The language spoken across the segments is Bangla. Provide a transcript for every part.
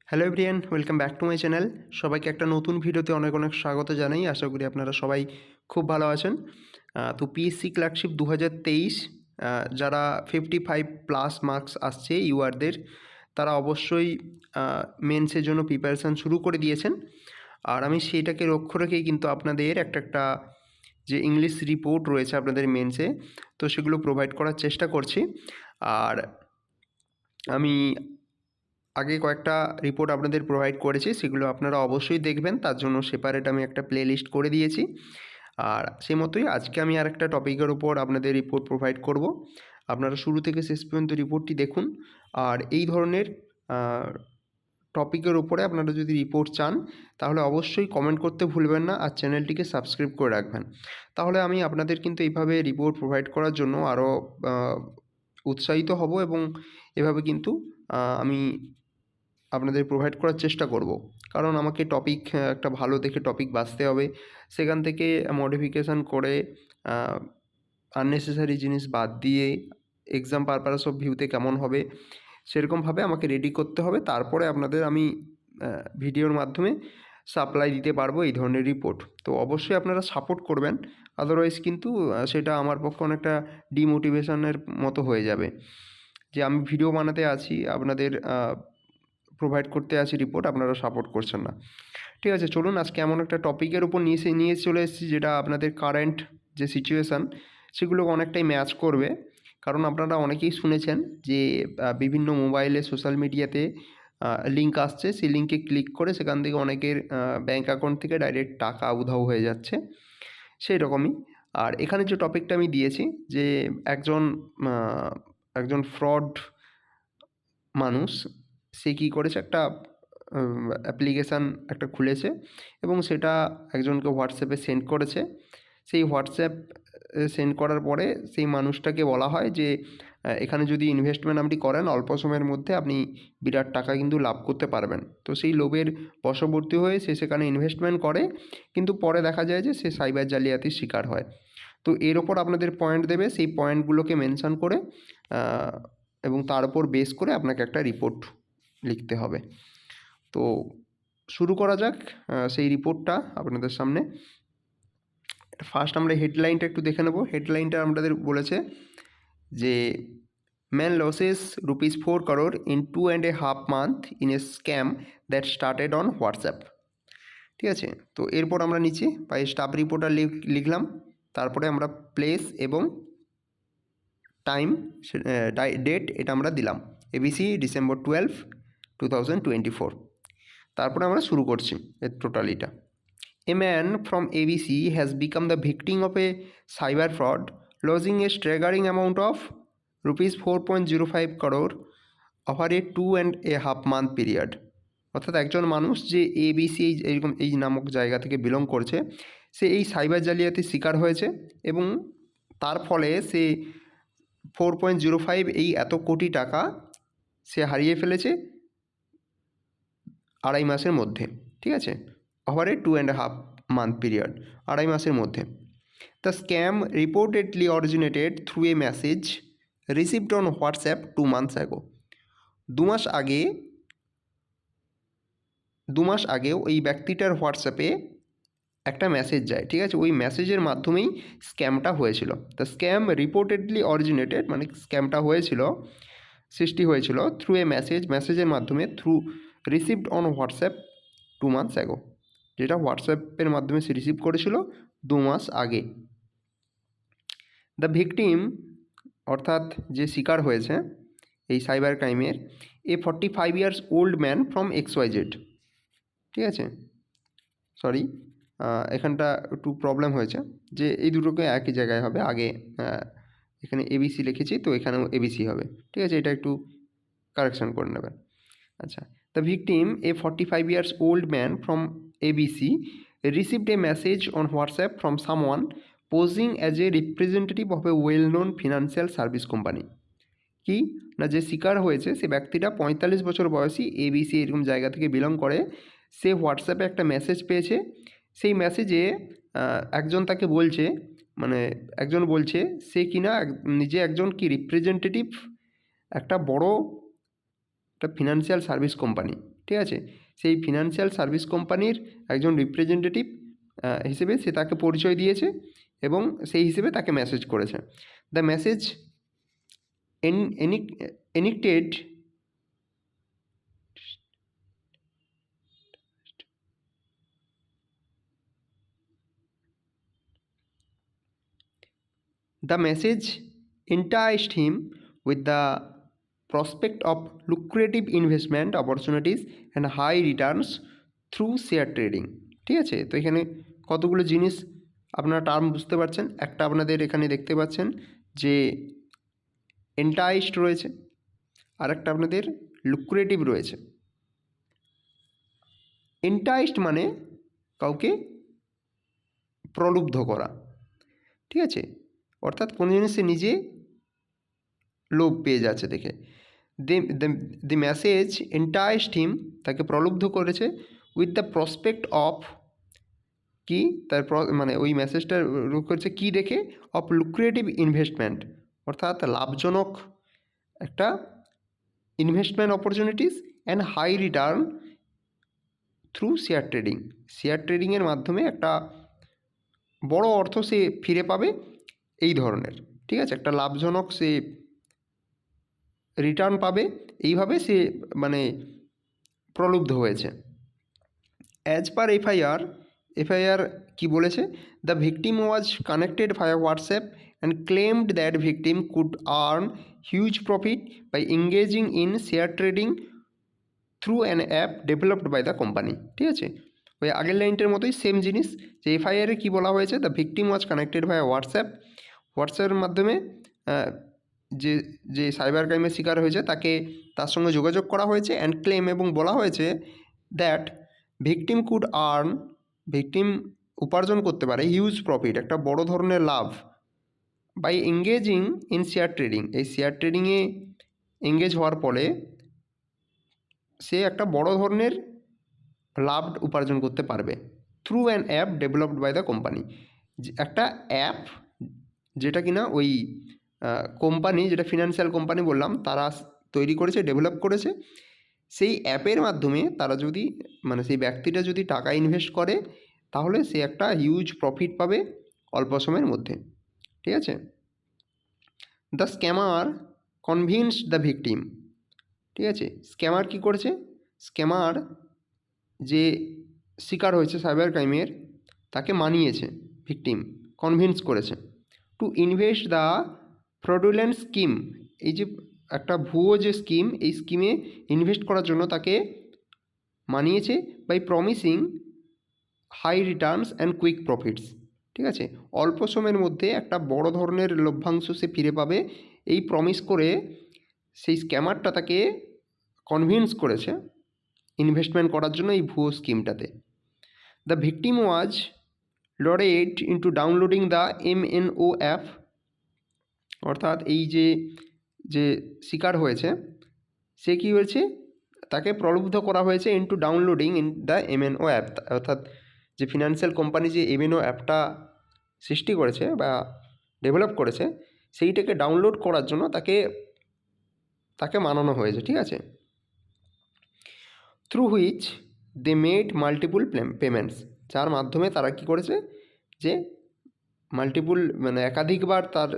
Hello everyone, welcome back to my channel. সবাইকে একটা নতুন ভিডিওতে অনেক অনেক স্বাগত জানাই। আশা করি আপনারা সবাই খুব ভালো আছেন। তো পিএসসি ক্লার্কশিপ 2023 যারা 55+ মার্কস আসছে ইউআরদের, তারা অবশ্যই মেন্সের জন্য প্রিপারেশান শুরু করে দিয়েছেন। আর আমি সেইটাকে লক্ষ্য রেখেই কিন্তু আপনাদের একটা যে ইংলিশ রিপোর্ট রয়েছে আপনাদের মেন্সে, তো সেগুলো প্রোভাইড করার চেষ্টা করছি। আর আমি আগে কয়েকটা রিপোর্ট আপনাদের প্রোভাইড করেছি, সেগুলো আপনারা অবশ্যই দেখবেন। তার জন্য সেপারেট আমি একটা প্লে লিস্ট করে দিয়েছি। আর সেই মতোই আজকে আমি আরেকটা টপিকের ওপর আপনাদের রিপোর্ট প্রোভাইড করব। আপনারা শুরু থেকে শেষ পর্যন্ত রিপোর্টটি দেখুন। আর এই ধরনের টপিকের ওপরে আপনারা যদি রিপোর্ট চান, তাহলে অবশ্যই কমেন্ট করতে ভুলবেন না আর চ্যানেলটিকে সাবস্ক্রাইব করে রাখবেন। তাহলে আমি আপনাদের কিন্তু এইভাবে রিপোর্ট প্রোভাইড করার জন্য আরও উৎসাহিত হব, এবং এভাবে কিন্তু আমি আপনাদের প্রোভাইড করার চেষ্টা করব। কারণ আমাকে টপিক একটা ভালো দেখে টপিক বাছতে হবে, সেখান থেকে মডিফিকেশান করে আননেসেসারি জিনিস বাদ দিয়ে এক্সাম পারপাস অফ ভিউতে কেমন হবে সেরকমভাবে আমাকে রেডি করতে হবে। তারপরে আপনাদের আমি ভিডিওর মাধ্যমে সাপ্লাই দিতে পারবো এই ধরনের রিপোর্ট। তো অবশ্যই আপনারা সাপোর্ট করবেন, আদারওয়াইজ কিন্তু সেটা আমার পক্ষে অনেকটা ডিমোটিভেশনের মতো হয়ে যাবে যে আমি ভিডিও বানাতে আছি, আপনাদের প্রোভাইড করতে আছি রিপোর্ট, আপনারা সাপোর্ট করছেন না। ঠিক আছে, চলুন আজকে এমন একটা টপিকের উপর নিয়ে চলে এসেছি যেটা আপনাদের কারেন্ট যে সিচুয়েশান সেগুলো অনেকটাই ম্যাচ করবে। কারণ আপনারা অনেকেই শুনেছেন যে বিভিন্ন মোবাইলে সোশ্যাল মিডিয়াতে লিঙ্ক আসছে, সেই লিঙ্কে ক্লিক করে সেখান থেকে অনেকের ব্যাঙ্ক অ্যাকাউন্ট থেকে ডাইরেক্ট টাকা উধাও হয়ে যাচ্ছে, সেই রকমই। আর এখানে যে টপিকটা আমি দিয়েছি যে একজন ফ্রড মানুষ, সে কী করেছে, একটা অ্যাপ্লিকেশান একটা খুলেছে এবং সেটা একজনকে হোয়াটসঅ্যাপে সেন্ড করেছে। সেই হোয়াটসঅ্যাপ সেন্ড করার পরে সেই মানুষটাকে বলা হয় যে এখানে যদি ইনভেস্টমেন্ট আপনি করেন অল্প সময়ের মধ্যে আপনি বিরাট টাকা কিন্তু লাভ করতে পারবেন। তো সেই লোভের বশবর্তী হয়ে সে সেখানে ইনভেস্টমেন্ট করে, কিন্তু পরে দেখা যায় যে সে সাইবার জালিয়াতির শিকার হয়। তো এর ওপর আপনাদের পয়েন্ট দেবে, সেই পয়েন্টগুলোকে মেনশন করে এবং তার উপর বেস করে আপনাকে একটা রিপোর্ট লিখতে হবে। তো শুরু করা যাক সেই রিপোর্টটা আপনাদের সামনে। ফার্স্ট আমরা হেডলাইনটা একটু দেখে নেব। হেডলাইনটা আমাদের বলেছে যে man losses ₹4 crore in 2.5 months in a scam that started on WhatsApp. ঠিক আছে, তো এরপর আমরা নিচে বাই স্টাফ রিপোর্টার লিখলাম, তারপরে আমরা প্লেস এবং টাইম ডেট এটা আমরা দিলাম ABC December 12, 2024। তারপরে আমরা শুরু করছি এর টোটালিটা। A man from ABC has become the victim of a cyber fraud, losing a staggering amount of ₹4.05 crore over a 2.5 month period। অর্থাৎ একজন মানুষ যে ABC এইরকম এই নামক জায়গা থেকে বিলং করছে, সে এই সাইবার জালিয়াতির শিকার হয়েছে এবং তার ফলে সে 4.05 এই এত কোটি টাকা সে হারিয়ে ফেলেছে 2.5 মাসের মধ্যে। ঠিক আছে, ওভার এ 2.5 month পিরিয়ড, 2.5 মাসের মধ্যে। The scam reportedly originated through a message received on WhatsApp 2 months ago। 2 মাস আগে ওই ব্যক্তিটার হোয়াটসঅ্যাপে একটা মেসেজ যায়। ঠিক আছে, ওই মেসেজের মাধ্যমেই স্ক্যামটা হয়েছিল। দ্য স্ক্যাম রিপোর্টেডলি অরিজিনেটেড মানে স্ক্যামটা সৃষ্টি হয়েছিল থ্রু এ মেসেজের মাধ্যমে, through received on WhatsApp 2 months ago, যেটা হোয়াটসঅ্যাপের মাধ্যমে সে রিসিভ করেছিল 2 মাস আগে। দ্য ভিকটিম অর্থাৎ যে শিকার হয়েছে এই সাইবার ক্রাইমের, a 45 years old man from XYZ। ঠিক আছে, সরি এখানটা একটু প্রবলেম হয়েছে যে এই দুটোকে একই জায়গায় হবে। আগে এখানে ABC লিখেছি, তো এখানেও ABC হবে। ঠিক আছে, এটা একটু কারেকশান করে নেবেন। আচ্ছা, the victim A 45 years old man from ABC received a message on WhatsApp from someone posing as a representative of A well known financial service company. কি না, যে শিকার হয়েছে সে ব্যক্তিটা 45 বছর বয়সী, ABC এরকম জায়গা থেকে বিলং করে। সে হোয়াটসঅ্যাপে একটা মেসেজ পেয়েছে। সেই মেসেজে একজন তাকে বলছে, মানে একজন বলছে সে কিনা নিজে একজন কি রিপ্রেজেন্টেটিভ একটা বড় একটা ফিনান্সিয়াল সার্ভিস কোম্পানি, ঠিক আছে। সেই ফিনান্সিয়াল সার্ভিস কোম্পানির একজন রিপ্রেজেন্টেটিভ হিসেবে সে তাকে পরিচয় দিয়েছে এবং সেই হিসেবে তাকে মেসেজ করেছে। The message enticed The message enticed him with the prospect of lucrative investment opportunities and high returns through share trading, ঠিক আছে। তো এখানে কতগুলো জিনিস আপনারা টার্ম বুঝতে পারছেন। একটা আপনাদের এখানে দেখতে পাচ্ছেন যে এন্টাইসড রয়েছে, আর একটা আপনাদের লুক্রেটিভ রয়েছে। এন্টাইসড মানে কাউকে প্রলুব্ধ করা, ঠিক আছে, অর্থাৎ কোনো জিনিসে নিজে লোভ পেয়ে যাচ্ছে দেখে। দি মেসেজ এন্টাইসড হিম, তাকে প্রলুব্ধ করেছে, উইথ দ্য প্রসপেক্ট অফ, কি তার মানে ওই মেসেজটা করেছে কি দেখে, অফ লুক্রেটিভ ইনভেস্টমেন্ট, অর্থাৎ লাভজনক একটা investment opportunities and high return through share trading. Share ট্রেডিংয়ের মাধ্যমে একটা বড় অর্থ সে ফিরে পাবে এই ধরনের, ঠিক আছে, একটা লাভজনক সে রিটার্ন পাবে, এইভাবে সে মানে প্রলুব্ধ হয়েছে। অ্যাজ পার এফআইআর কি বলেছে, the victim was connected via WhatsApp and claimed that victim could earn huge profit by engaging in share trading through an app developed by the company, ঠিক আছে। ওই আগের লাইনটার মতোই সেম জিনিস, যে এফআইআরে কী বলা হয়েছে, দ্য ভিকটিম ওয়াজ কানেক্টেড ভায়া হোয়াটসঅ্যাপের মাধ্যমে যে যে সাইবার ক্রাইমের শিকার হয়েছে তাকে তার সঙ্গে যোগাযোগ করা হয়েছে, অ্যান্ড ক্লেম এবং বলা হয়েছে that victim could earn, victim উপার্জন করতে পারে হিউজ প্রফিট, একটা বড় ধরনের লাভ, by engaging in share trading, এই শেয়ার ট্রেডিংয়ে এঙ্গেজ হওয়ার ফলে সে একটা বড় ধরনের লাভ উপার্জন করতে পারবে through an app developed by the company. একটা অ্যাপ যেটা কিনা ওই কোম্পানি, যেটা ফিনান্সিয়াল কোম্পানি বললাম, তারা তৈরি করেছে, ডেভেলপ করেছে। সেই অ্যাপের মাধ্যমে তারা যদি মানে সেই ব্যক্তিটা যদি টাকা ইনভেস্ট করে তাহলে সে একটা হিউজ প্রফিট পাবে অল্প সময়ের মধ্যে, ঠিক আছে। The scammer convinced the victim, ঠিক আছে। স্ক্যামার কী করেছে, স্ক্যামার যে শিকার হয়েছে সাইবার ক্রাইমের তাকে মানিয়েছে, ভিকটিম কনভিন্স করেছে, to invest the fraudulent scheme, এই যে একটা ভুয়ো যে স্কিম, এই স্কিমে ইনভেস্ট করার জন্য তাকে মানিয়েছে, by promising high returns and quick profits, ঠিক আছে। অল্প সময়ের মধ্যে একটা বড় ধরনের লভ্যাংশ সে ফিরে পাবে, এই প্রমিস করে সেই স্ক্যামারটা তাকে কনভিন্স করেছে ইনভেস্টমেন্ট করার জন্য এই ভুয়ো স্কিমটাতে। The victim was lured into downloading the MNO app, অর্থাৎ এই যে শিকার হয়েছে সে কী হয়েছে, তাকে প্রলুব্ধ করা হয়েছে into downloading in the MNO app, অর্থাৎ যে ফিনান্সিয়াল কোম্পানি যে MNO অ্যাপটা সৃষ্টি করেছে বা ডেভেলপ করেছে সেইটাকে ডাউনলোড করার জন্য তাকে মানানো হয়েছে, ঠিক আছে। Through which they made multiple payments, যার মাধ্যমে তারা কী করেছে, যে মাল্টিপুল মানে একাধিকবার তার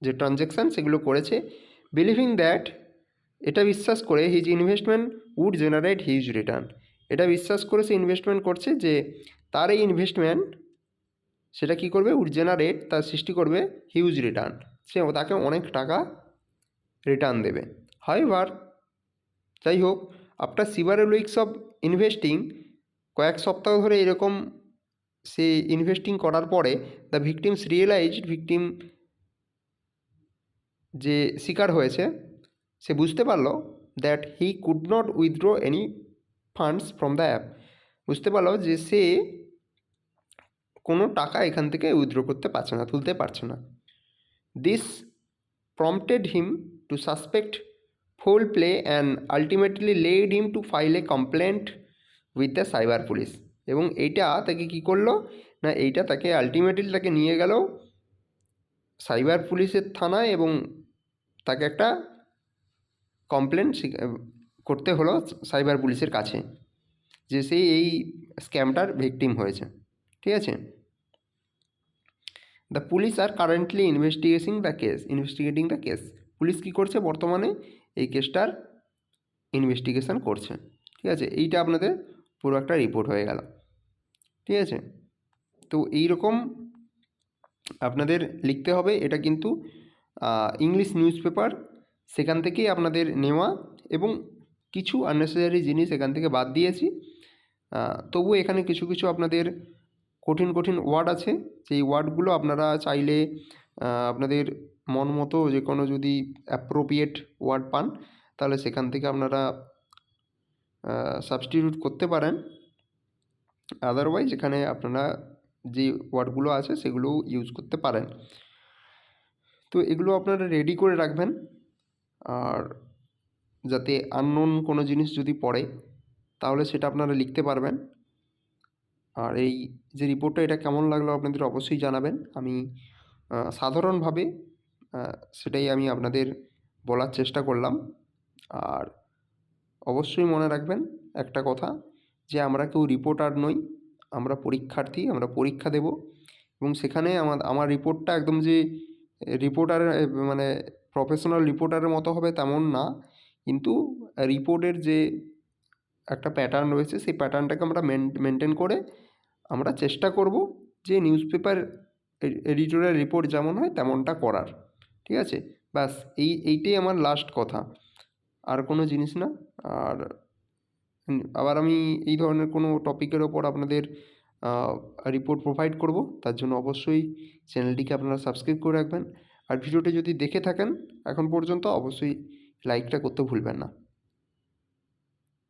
যে ট্রানজ্যাকশান সেগুলো করেছে, বিলিভিং দ্যাট, এটা বিশ্বাস করে, his investment would generate huge return, এটা বিশ্বাস করে সে ইনভেস্টমেন্ট করছে যে তার এই ইনভেস্টমেন্ট সেটা কী করবে, উড জেনারেট, তার সৃষ্টি করবে হিউজ রিটার্ন, সে তাকে অনেক টাকা রিটার্ন দেবে। হাউএভার, যাই হোক, আফটার সিভারেল উইকস অফ ইনভেস্টিং, কয়েক সপ্তাহ ধরে এরকম সে ইনভেস্টিং করার পরে, দ্য ভিকটিমস রিয়েলাইজড, ভিকটিম যে শিকার হয়েছে সে বুঝতে পারলো that he could not withdraw any funds from the app, বুঝতে পারলো যে সে কোনো টাকা এখান থেকে উইথড্র করতে পারছে না, তুলতে পারছে না। This prompted him to suspect foul play and ultimately led him to file a complaint with the cyber police, এবং এইটা তাকে কী করলো না, এইটা তাকে আলটিমেটলি তাকে নিয়ে গেল সাইবার পুলিশের থানায় এবং তাকে একটা কমপ্লেন করতে হলো সাইবার পুলিশের কাছে যে সে এই স্ক্যামটার ভিকটিম হয়েছে। ঠিক আছে? The police are currently investigating the case. Police কী করছে বর্তমানে এই কেসটার ইনভেস্টিগেশন করছে। ঠিক আছে? এইটা আপনাদের পুরো একটা রিপোর্ট হয়ে গেল। ঠিক আছে? তো এইরকম আপনাদের লিখতে হবে। এটা কিন্তু ইংলিশ নিউজ পেপার, সেখান থেকেই আপনাদের নেওয়া, এবং কিছু আননেসেসারি জিনিস এখান থেকে বাদ দিয়েছি। তবু এখানে কিছু কিছু আপনাদের কঠিন কঠিন ওয়ার্ড আছে, সেই ওয়ার্ডগুলো আপনারা চাইলে আপনাদের মন মতো যে কোনো যদি অ্যাপ্রোপ্রিয়েট ওয়ার্ড পান তাহলে সেখান থেকে আপনারা সাবস্টিটিউট করতে পারেন। আদারওয়াইজ এখানে আপনারা যে ওয়ার্ডগুলো আছে সেগুলোও ইউজ করতে পারেন। তো এগুলো আপনারা রেডি করে রাখবেন, আর যাতে আননোন কোনো জিনিস যদি পড়ে তাহলে সেটা আপনারা লিখতে পারবেন। আর এই যে রিপোর্টটা, এটা কেমন লাগলো আপনাদের অবশ্যই জানাবেন। আমি সাধারণভাবে সেটাই আমি আপনাদের বলার চেষ্টা করলাম। আর অবশ্যই মনে রাখবেন একটা কথা, যে আমরা কেউ রিপোর্টার নই, আমরা পরীক্ষার্থী, আমরা পরীক্ষা দেব, এবং সেখানে আমার রিপোর্টটা একদম যে রিপোর্টারের মানে প্রফেশনাল রিপোর্টারের মতো হবে তেমন না, কিন্তু রিপোর্টের যে একটা প্যাটার্ন রয়েছে সেই প্যাটার্নটাকে আমরা মেনটেন করে আমরা চেষ্টা করব যে নিউজ পেপার এডিটোরিয়াল রিপোর্ট যেমন হয় তেমনটা করার। ঠিক আছে? ব্যাস এইটাই আমার লাস্ট কথা, আর কোনো জিনিস না। আর আবার আমি এই ধরনের কোনো টপিকের ওপর আপনাদের রিপোর্ট প্রোভাইড করব, তার জন্য অবশ্যই চ্যানেলটিকে আপনারা সাবস্ক্রাইব করে রাখবেন। আর ভিডিওটি যদি দেখে থাকেন এখন পর্যন্ত অবশ্যই লাইকটা করতে ভুলবেন না।